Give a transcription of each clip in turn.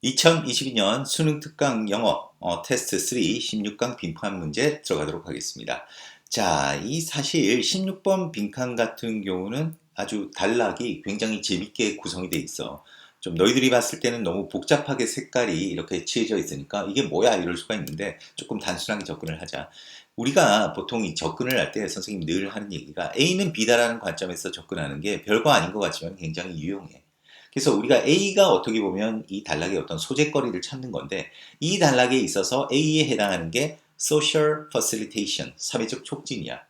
2022년 수능 특강 영어 테스트 3 16강 빈칸 문제 들어가도록 하겠습니다. 자, 이 사실 16번 빈칸 같은 경우는 아주 단락이 굉장히 재밌게 구성이 돼 있어. 좀 너희들이 봤을 때는 너무 복잡하게 색깔이 이렇게 칠해져 있으니까 이게 뭐야 이럴 수가 있는데 조금 단순하게 접근을 하자. 우리가 보통 이 접근을 할 때 선생님 늘 하는 얘기가 A는 B다라는 관점에서 접근하는 게 별거 아닌 것 같지만 굉장히 유용해. 그래서 우리가 A가 어떻게 보면 이 단락의 어떤 소재거리를 찾는 건데 이 단락에 있어서 A에 해당하는 게 social facilitation, 사회적 촉진이야.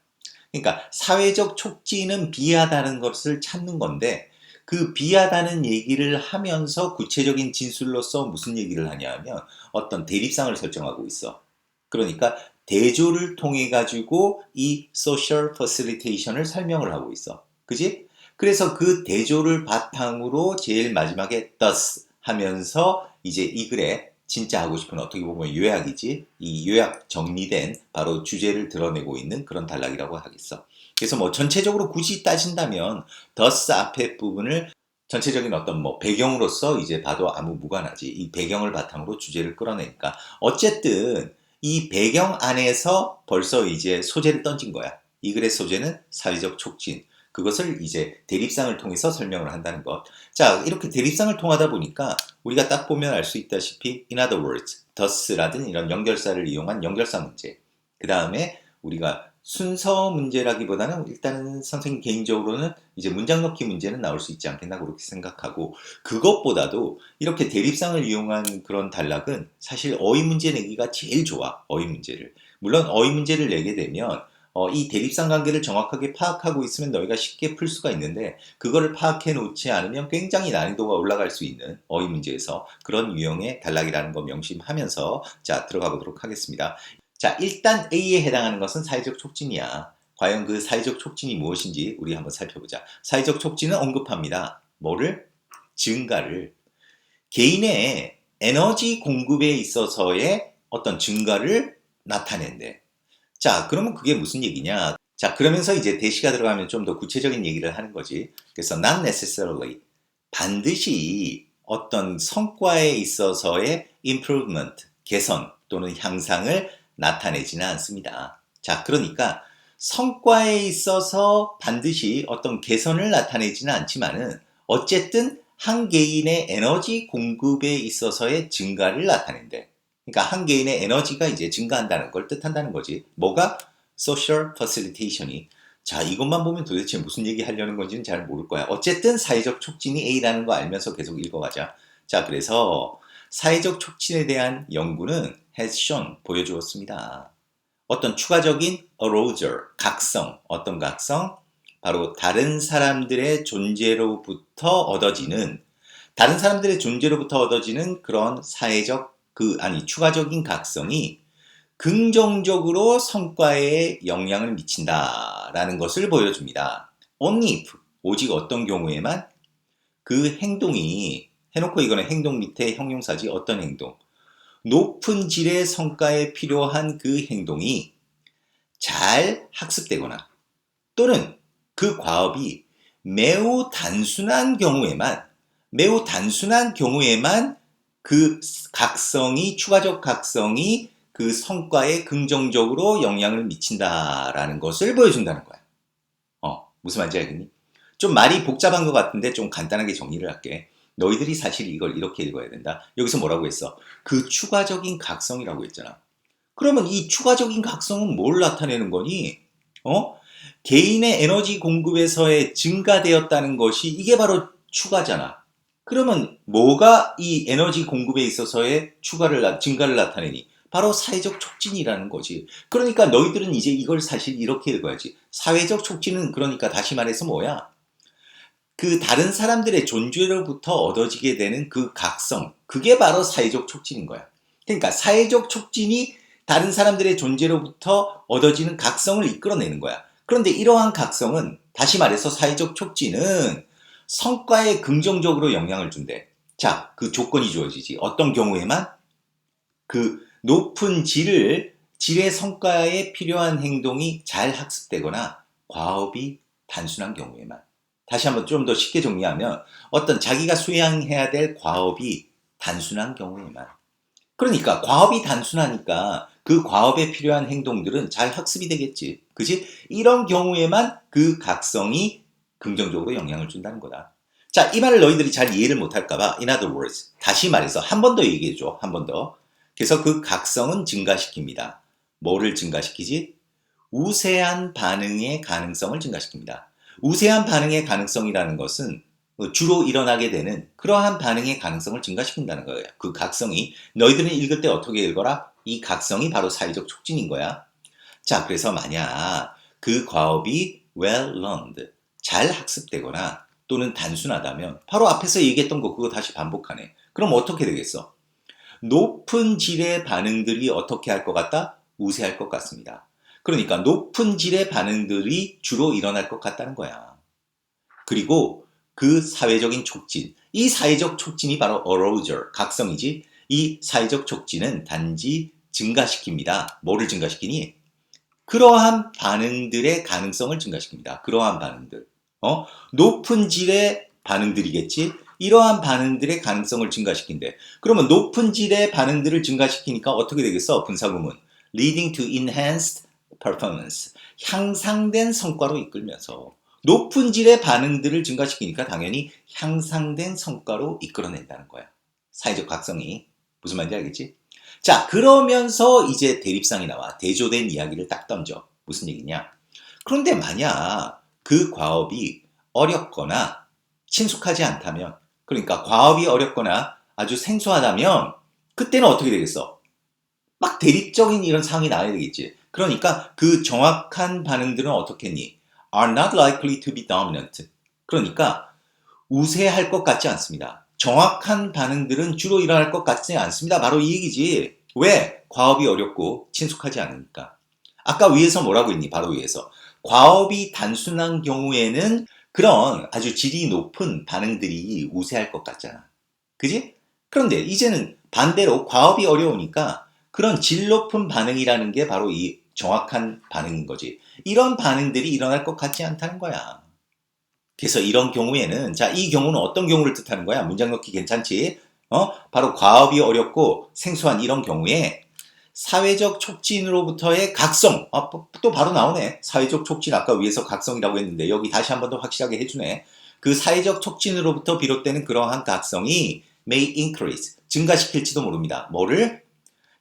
그러니까 사회적 촉진은 비하다는 것을 찾는 건데 그 비하다는 얘기를 하면서 구체적인 진술로서 무슨 얘기를 하냐면 어떤 대립상을 설정하고 있어. 그러니까 대조를 통해 가지고 이 social facilitation을 설명을 하고 있어. 그지? 그래서 그 대조를 바탕으로 제일 마지막에 thus 하면서 이제 이 글에 진짜 하고 싶은 어떻게 보면 요약이지. 이 요약 정리된 바로 주제를 드러내고 있는 그런 단락이라고 하겠어. 그래서 뭐 전체적으로 굳이 따진다면 thus 앞에 부분을 전체적인 어떤 뭐 배경으로서 이제 봐도 아무 무관하지. 이 배경을 바탕으로 주제를 끌어내니까 어쨌든 이 배경 안에서 벌써 이제 소재를 던진 거야. 이 글의 소재는 사회적 촉진. 그것을 이제 대립상을 통해서 설명을 한다는 것. 자, 이렇게 대립상을 통하다 보니까 우리가 딱 보면 알 수 있다시피 in other words, thus라든 이런 연결사를 이용한 연결사 문제. 그 다음에 우리가 순서 문제라기보다는 일단은 선생님 개인적으로는 이제 문장 넣기 문제는 나올 수 있지 않겠나 그렇게 생각하고 그것보다도 이렇게 대립상을 이용한 그런 단락은 사실 어휘 문제 내기가 제일 좋아. 어휘 문제를. 물론 어휘 문제를 내게 되면 이 대립상 관계를 정확하게 파악하고 있으면 너희가 쉽게 풀 수가 있는데 그거를 파악해 놓지 않으면 굉장히 난이도가 올라갈 수 있는 어휘 문제에서 그런 유형의 단락이라는 거 명심하면서 자 들어가 보도록 하겠습니다. 자, 일단 A에 해당하는 것은 사회적 촉진이야. 과연 그 사회적 촉진이 무엇인지 우리 한번 살펴보자. 사회적 촉진은 언급합니다. 뭐를? 증가를. 개인의 에너지 공급에 있어서의 어떤 증가를 나타낸대. 자, 그러면 그게 무슨 얘기냐? 자, 그러면서 이제 대시가 들어가면 좀 더 구체적인 얘기를 하는 거지. 그래서 not necessarily 반드시 어떤 성과에 있어서의 improvement, 개선 또는 향상을 나타내지는 않습니다. 자, 그러니까 성과에 있어서 반드시 어떤 개선을 나타내지는 않지만은 어쨌든 한 개인의 에너지 공급에 있어서의 증가를 나타낸대. 그러니까 한 개인의 에너지가 이제 증가한다는 걸 뜻한다는 거지. 뭐가? social facilitation이. 자, 이것만 보면 도대체 무슨 얘기 하려는 건지는 잘 모를 거야. 어쨌든 사회적 촉진이 A라는 거 알면서 계속 읽어가자. 자, 그래서 사회적 촉진에 대한 연구는 has shown, 보여주었습니다. 어떤 추가적인 arousal, 각성, 어떤 각성? 바로 다른 사람들의 존재로부터 얻어지는 다른 사람들의 존재로부터 얻어지는 그런 사회적 추가적인 각성이 긍정적으로 성과에 영향을 미친다라는 것을 보여줍니다. only if, 오직 어떤 경우에만 그 행동이 해놓고 이거는 행동 밑에 형용사지 어떤 행동 높은 질의 성과에 필요한 그 행동이 잘 학습되거나 또는 그 과업이 매우 단순한 경우에만 그 각성이 추가적 각성이 그 성과에 긍정적으로 영향을 미친다라는 것을 보여준다는 거야. 무슨 말인지 알겠니? 좀 말이 복잡한 것 같은데 좀 간단하게 정리를 할게. 너희들이 사실 이걸 이렇게 읽어야 된다. 여기서 뭐라고 했어? 그 추가적인 각성이라고 했잖아. 그러면 이 추가적인 각성은 뭘 나타내는 거니? 개인의 에너지 공급에서의 증가되었다는 것이 이게 바로 추가잖아. 그러면 뭐가 이 에너지 공급에 있어서의 증가를 나타내니? 바로 사회적 촉진이라는 거지. 그러니까 너희들은 이제 이걸 사실 이렇게 읽어야지. 사회적 촉진은 그러니까 다시 말해서 뭐야? 그 다른 사람들의 존재로부터 얻어지게 되는 그 각성, 그게 바로 사회적 촉진인 거야. 그러니까 사회적 촉진이 다른 사람들의 존재로부터 얻어지는 각성을 이끌어내는 거야. 그런데 이러한 각성은 다시 말해서 사회적 촉진은 성과에 긍정적으로 영향을 준대. 자, 그 조건이 주어지지. 어떤 경우에만 그 높은 질의 성과에 필요한 행동이 잘 학습되거나 과업이 단순한 경우에만. 다시 한번 좀 더 쉽게 정리하면 어떤 자기가 수행해야 될 과업이 단순한 경우에만. 그러니까 과업이 단순하니까 그 과업에 필요한 행동들은 잘 학습이 되겠지. 그지? 이런 경우에만 그 각성이 긍정적으로 영향을 준다는 거다. 자, 이 말을 너희들이 잘 이해를 못할까봐 in other words 다시 말해서 한 번 더 얘기해줘. 한 번 더. 그래서 그 각성은 증가시킵니다. 뭐를 증가시키지? 우세한 반응의 가능성을 증가시킵니다. 우세한 반응의 가능성이라는 것은 주로 일어나게 되는 그러한 반응의 가능성을 증가시킨다는 거예요. 그 각성이 너희들은 읽을 때 어떻게 읽어라? 이 각성이 바로 사회적 촉진인 거야. 자, 그래서 만약 그 과업이 well learned, 잘 학습되거나 또는 단순하다면 바로 앞에서 얘기했던 거 그거 다시 반복하네. 그럼 어떻게 되겠어? 높은 질의 반응들이 어떻게 할 것 같다? 우세할 것 같습니다. 그러니까 높은 질의 반응들이 주로 일어날 것 같다는 거야. 그리고 그 사회적인 촉진, 이 사회적 촉진이 바로 arousal, 각성이지. 이 사회적 촉진은 단지 증가시킵니다. 뭐를 증가시키니? 그러한 반응들의 가능성을 증가시킵니다. 그러한 반응들. 높은 질의 반응들이겠지? 이러한 반응들의 가능성을 증가시킨대. 그러면 높은 질의 반응들을 증가시키니까 어떻게 되겠어? 분사구문. leading to enhanced performance. 향상된 성과로 이끌면서. 높은 질의 반응들을 증가시키니까 당연히 향상된 성과로 이끌어낸다는 거야. 사회적 각성이. 무슨 말인지 알겠지? 자, 그러면서 이제 대립상이 나와. 대조된 이야기를 딱 던져. 무슨 얘기냐? 그런데 만약 그 과업이 어렵거나 친숙하지 않다면, 그러니까 과업이 어렵거나 아주 생소하다면 그때는 어떻게 되겠어? 막 대립적인 이런 상황이 나와야 되겠지. 그러니까 그 정확한 반응들은 어떻겠니? are not likely to be dominant. 그러니까 우세할 것 같지 않습니다. 정확한 반응들은 주로 일어날 것 같지 않습니다. 바로 이 얘기지. 왜? 과업이 어렵고 친숙하지 않으니까. 아까 위에서 뭐라고 했니? 바로 위에서. 과업이 단순한 경우에는 그런 아주 질이 높은 반응들이 우세할 것 같잖아. 그지? 그런데 이제는 반대로 과업이 어려우니까 그런 질 높은 반응이라는 게 바로 이 정확한 반응인 거지. 이런 반응들이 일어날 것 같지 않다는 거야. 그래서 이런 경우에는 자, 이 경우는 어떤 경우를 뜻하는 거야? 문장 넣기 괜찮지? 바로 과업이 어렵고 생소한 이런 경우에 사회적 촉진으로부터의 각성. 또 바로 나오네. 사회적 촉진 아까 위에서 각성이라고 했는데 여기 다시 한 번 더 확실하게 해주네. 그 사회적 촉진으로부터 비롯되는 그러한 각성이 may increase. 증가시킬지도 모릅니다. 뭐를?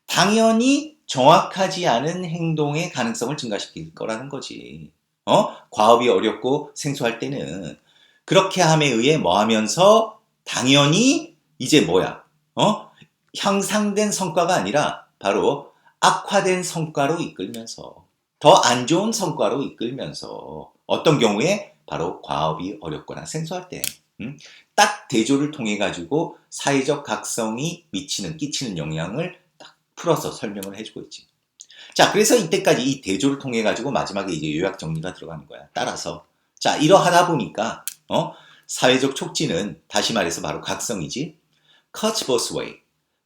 당연히 정확하지 않은 행동의 가능성을 증가시킬 거라는 거지. 과업이 어렵고 생소할 때는 그렇게 함에 의해 뭐 하면서 당연히 이제 뭐야? 향상된 성과가 아니라 바로 악화된 성과로 이끌면서 더 안 좋은 성과로 이끌면서 어떤 경우에 바로 과업이 어렵거나 생소할 때 딱 대조를 통해 가지고 사회적 각성이 끼치는 영향을 딱 풀어서 설명을 해주고 있지. 자, 그래서 이때까지 이 대조를 통해 가지고 마지막에 이제 요약 정리가 들어가는 거야. 따라서 자, 이러하다 보니까 사회적 촉진은 다시 말해서 바로 각성이지. cuts both way.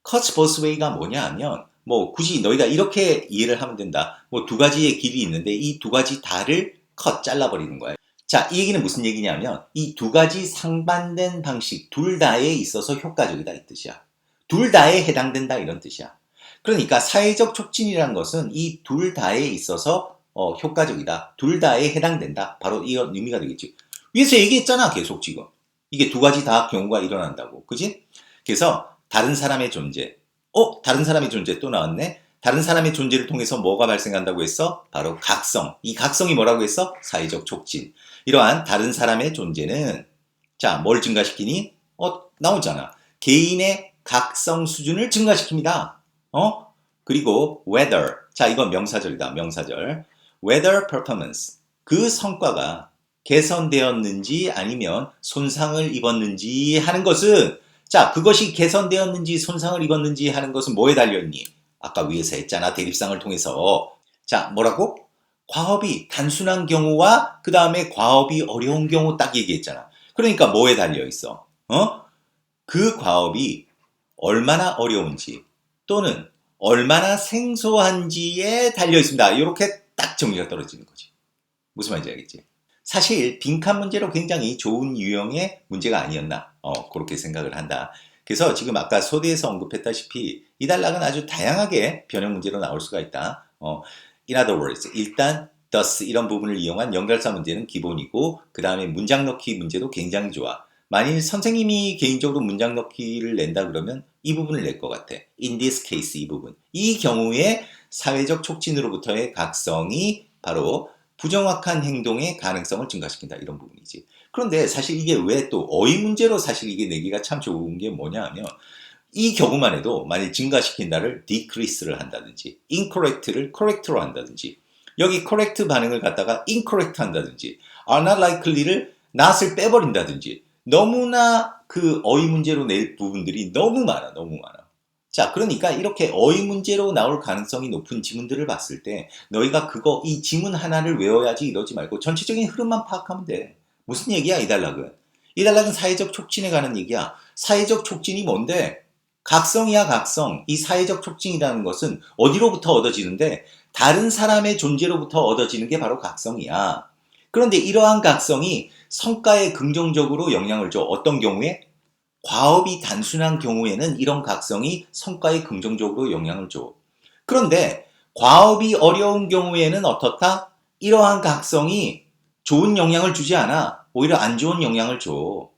cuts both way가 뭐냐 하면 뭐 굳이 너희가 이렇게 이해를 하면 된다. 뭐 두 가지의 길이 있는데 이 두 가지 다를 잘라버리는 거야. 자, 이 얘기는 무슨 얘기냐면 이 두 가지 상반된 방식 둘 다에 있어서 효과적이다 이 뜻이야. 둘 다에 해당된다 이런 뜻이야. 그러니까 사회적 촉진이라는 것은 이 둘 다에 있어서 효과적이다. 둘 다에 해당된다. 바로 이런 의미가 되겠지. 위에서 얘기했잖아 계속 지금. 이게 두 가지 다 경우가 일어난다고. 그지? 그래서 다른 사람의 존재. 다른 사람의 존재 또 나왔네. 다른 사람의 존재를 통해서 뭐가 발생한다고 했어? 바로 각성. 이 각성이 뭐라고 했어? 사회적 촉진. 이러한 다른 사람의 존재는 자, 뭘 증가시키니? 나오잖아. 개인의 각성 수준을 증가시킵니다. 그리고 whether. 자, 이건 명사절이다. 명사절. whether performance. 그 성과가 개선되었는지 아니면 손상을 입었는지 하는 것은 자, 그것이 개선되었는지 손상을 입었는지 하는 것은 뭐에 달려있니? 아까 위에서 했잖아. 대립상을 통해서. 자, 뭐라고? 과업이 단순한 경우와 그 다음에 과업이 어려운 경우 딱 얘기했잖아. 그러니까 뭐에 달려있어? 그 과업이 얼마나 어려운지 또는 얼마나 생소한지에 달려있습니다. 이렇게 딱 정리가 떨어지는 거지. 무슨 말인지 알겠지? 사실 빈칸 문제로 굉장히 좋은 유형의 문제가 아니었나 그렇게 생각을 한다. 그래서 지금 아까 소대에서 언급했다시피 이 단락은 아주 다양하게 변형 문제로 나올 수가 있다. In other words, 일단 thus 이런 부분을 이용한 연결사 문제는 기본이고 그 다음에 문장 넣기 문제도 굉장히 좋아. 만일 선생님이 개인적으로 문장 넣기를 낸다 그러면 이 부분을 낼 것 같아. In this case 이 부분. 이 경우에 사회적 촉진으로부터의 각성이 바로 부정확한 행동의 가능성을 증가시킨다. 이런 부분이지. 그런데 사실 이게 왜 또 어휘 문제로 사실 이게 내기가 참 좋은 게 뭐냐 하면 이 경우만 해도 만일 증가시킨다를 decrease를 한다든지 incorrect를 correct로 한다든지 여기 correct 반응을 갖다가 incorrect 한다든지 are not likely를 not을 빼버린다든지 너무나 그 어휘 문제로 낼 부분들이 너무 많아. 자, 그러니까 이렇게 어휘 문제로 나올 가능성이 높은 지문들을 봤을 때 너희가 이 지문 하나를 외워야지 이러지 말고 전체적인 흐름만 파악하면 돼. 무슨 얘기야, 이 단락은? 이 단락은 사회적 촉진에 관한 얘기야. 사회적 촉진이 뭔데? 각성이야, 각성. 이 사회적 촉진이라는 것은 어디로부터 얻어지는데 다른 사람의 존재로부터 얻어지는 게 바로 각성이야. 그런데 이러한 각성이 성과에 긍정적으로 영향을 줘. 어떤 경우에? 과업이 단순한 경우에는 이런 각성이 성과에 긍정적으로 영향을 줘. 그런데 과업이 어려운 경우에는 어떻다? 이러한 각성이 좋은 영향을 주지 않아. 오히려 안 좋은 영향을 줘.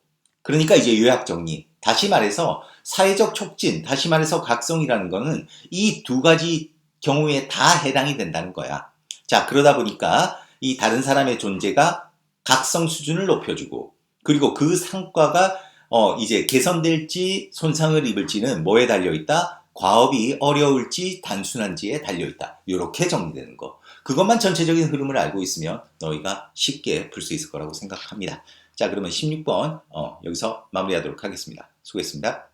그러니까 이제 요약 정리. 다시 말해서 사회적 촉진, 다시 말해서 각성이라는 거는 이 두 가지 경우에 다 해당이 된다는 거야. 자, 그러다 보니까 이 다른 사람의 존재가 각성 수준을 높여주고 그리고 그 성과가 이제 개선될지 손상을 입을지는 뭐에 달려있다? 과업이 어려울지 단순한지에 달려있다. 이렇게 정리되는 거. 그것만 전체적인 흐름을 알고 있으면 너희가 쉽게 풀 수 있을 거라고 생각합니다. 자, 그러면 16번 여기서 마무리하도록 하겠습니다. 수고했습니다.